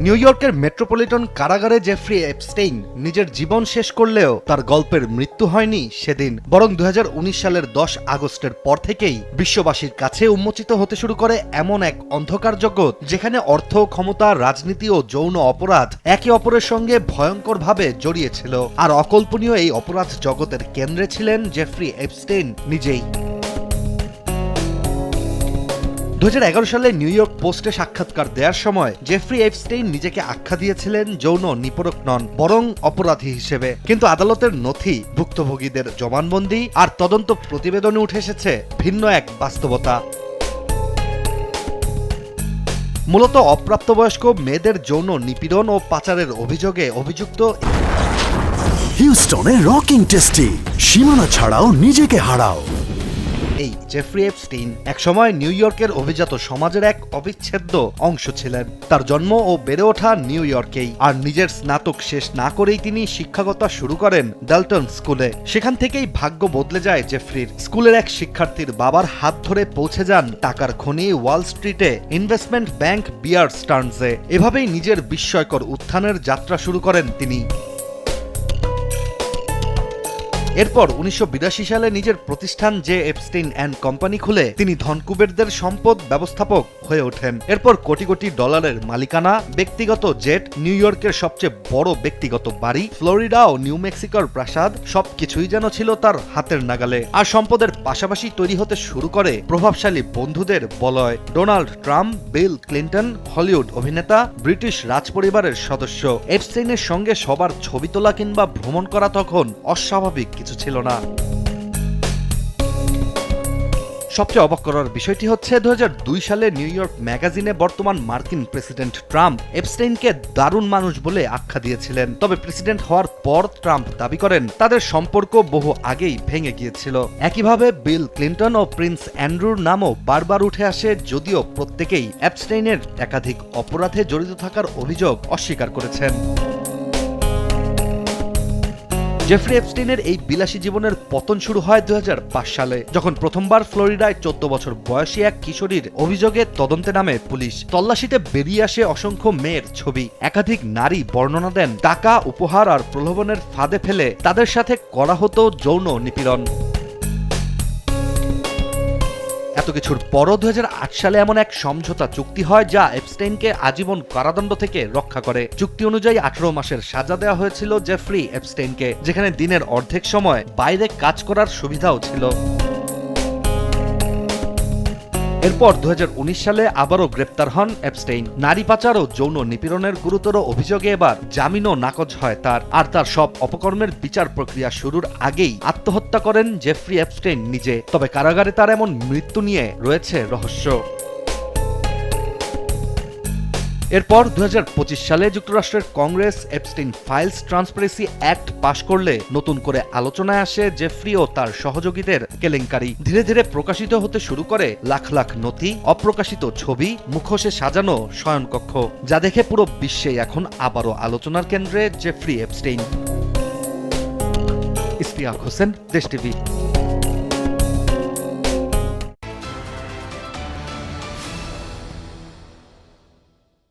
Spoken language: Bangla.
নিউ ইয়র্কের মেট্রোপলিটন কারাগারে জেফ্রি এপস্টেইন নিজের জীবন শেষ করলেও তার গল্পের মৃত্যু হয়নি সেদিন, বরং 2019 সালের 10 আগস্টের পর থেকেই বিশ্ববাসীর কাছে উন্মোচিত হতে শুরু করে এমন এক অন্ধকার জগৎ যেখানে অর্থ, ক্ষমতা, রাজনীতি ও যৌন অপরাধ একে অপরের সঙ্গে ভয়ঙ্করভাবে জড়িয়েছিল। আর অকল্পনীয় এই অপরাধ জগতের কেন্দ্রে ছিলেন জেফ্রি এপস্টেইন নিজেই। 2011 সালে নিউ ইয়র্ক পোস্টে সাক্ষাৎকার দেওয়ার সময় জেফ্রি এপস্টেইন নিজেকে আখ্যা দিয়েছিলেন যৌন নিপীড়ক নন, বরং অপরাধী হিসেবে। কিন্তু আদালতের নথি, ভুক্তভোগীদের জবানবন্দি আর তদন্ত প্রতিবেদনে উঠে এসেছে ভিন্ন এক বাস্তবতা। মূলত অপ্রাপ্তবয়স্ক মেয়েদের যৌন নিপীড়ন ও পাচারের অভিযোগে অভিযুক্ত হিউস্টনে রকিং টেস্টি, সীমানা ছাড়াও নিজেকে হারাও। এই জেফ্রি এপস্টেইন একসময় নিউ ইয়র্কের অভিজাত সমাজের এক অবিচ্ছেদ্য অংশ ছিলেন। তার জন্ম ও বেড়ে ওঠা নিউ ইয়র্কেই, আর নিজের স্নাতক শেষ না করেই তিনি শিক্ষকতা শুরু করেন ডাল্টন স্কুলে। সেখান থেকেই ভাগ্য বদলে যায় জেফ্রির। স্কুলের এক শিক্ষার্থীর বাবার হাত ধরে পৌঁছে যান টাকার খনি ওয়াল স্ট্রিটে, ইনভেস্টমেন্ট ব্যাংক বিয়ার স্টার্নসে। এভাবেই নিজের বিস্ময়কর উত্থানের যাত্রা শুরু করেন তিনি। এরপর 1982 সালে নিজের প্রতিষ্ঠান জে এপস্টেইন অ্যান্ড কোম্পানি খুলে তিনি ধনকুবেরদের সম্পদ ব্যবস্থাপক হয়ে ওঠেন। এরপর কোটি কোটি ডলারের মালিকানা, ব্যক্তিগত জেট, নিউ ইয়র্কের সবচেয়ে বড় ব্যক্তিগত বাড়ি, ফ্লোরিডা ও নিউ মেক্সিকোর প্রাসাদ, সবকিছুই যেন ছিল তার হাতের নাগালে। আর সম্পদের পাশাপাশি তৈরি হতে শুরু করে প্রভাবশালী বন্ধুদের বলয়। Donald Trump, Bill Clinton, Hollywood অভিনেতা, ব্রিটিশ রাজপরিবারের সদস্য। এপস্টেইনের সঙ্গে সবার ছবি তোলা কিংবা ভ্রমণ করা তখন অস্বাভাবিক কিছু ছিল না। সবচেয়ে অবাক করার বিষয়টি হচ্ছে 2002 সালে নিউ ইয়র্ক ম্যাগাজিনে বর্তমান মার্কিন প্রেসিডেন্ট ট্রাম্প এপস্টেইনকে দারুণ মানুষ বলে আখ্যা দিয়েছিলেন। তবে প্রেসিডেন্ট হওয়ার পর ট্রাম্প দাবি করেন তাদের সম্পর্ক বহু আগেই ভেঙে গিয়েছিল। একইভাবে বিল ক্লিন্টন ও প্রিন্স অ্যান্ড্রুর নামও বারবার উঠে আসে, যদিও প্রত্যেকেই এপস্টেইনের একাধিক অপরাধে জড়িত থাকার অভিযোগ অস্বীকার করেছেন। জেফ্রি এপস্টেইনের এই বিলাসী জীবনের পতন শুরু হয় 2005 সালে, যখন প্রথমবার ফ্লোরিডায় 14 বছর বয়সী এক কিশোরীর অভিযোগে তদন্তে নামে পুলিশ। তল্লাশিতে বেরিয়ে আসে অসংখ্য মেয়ের ছবি। একাধিক নারী বর্ণনা দেন টাকা, উপহার আর প্রলোভনের ফাঁদে ফেলে তাদের সাথে করা হতো যৌন নিপীড়ন। এত কিছুর পরও 2008 সালে এমন এক সমঝোতা চুক্তি হয় যা এপস্টেইনকে আজীবন কারাদণ্ড থেকে রক্ষা করে। চুক্তি অনুযায়ী 18 মাসের সাজা দেওয়া হয়েছিল জেফ্রি এপস্টেইনকে, যেখানে দিনের অর্ধেক সময় বাইরে কাজ করার সুবিধাও ছিল। এরপর 2019 সালে আবারও গ্রেপ্তার হন এপস্টেইন। নারী পাচার ও যৌন নিপীড়নের গুরুতর অভিযোগে এবার জামিনও নাকচ হয় তার। আর তার সব অপকর্মের বিচার প্রক্রিয়া শুরুর আগেই আত্মহত্যা করেন জেফ্রি এপস্টেইন নিজে। তবে কারাগারে তার এমন মৃত্যু নিয়ে রয়েছে রহস্য। এরপর 2025 সালে যুক্তরাষ্ট্রের Congress Epstein files transparency act পাশ করলে নতুন করে আলোচনায় আসে জেফ্রি ও তার সহযোগীদের কেলেঙ্কারি। ধীরে ধীরে প্রকাশিত হতে শুরু করে লাখ লাখ নথি, অপ্রকাশিত ছবি, মুখোশে সাজানো শয়নকক্ষ, যা দেখে পুরো বিশ্বেই এখন আবারও আলোচনার কেন্দ্রে জেফ্রি এপস্টেইন। ইশতিয়াক হোসেন, দেশ টিভি।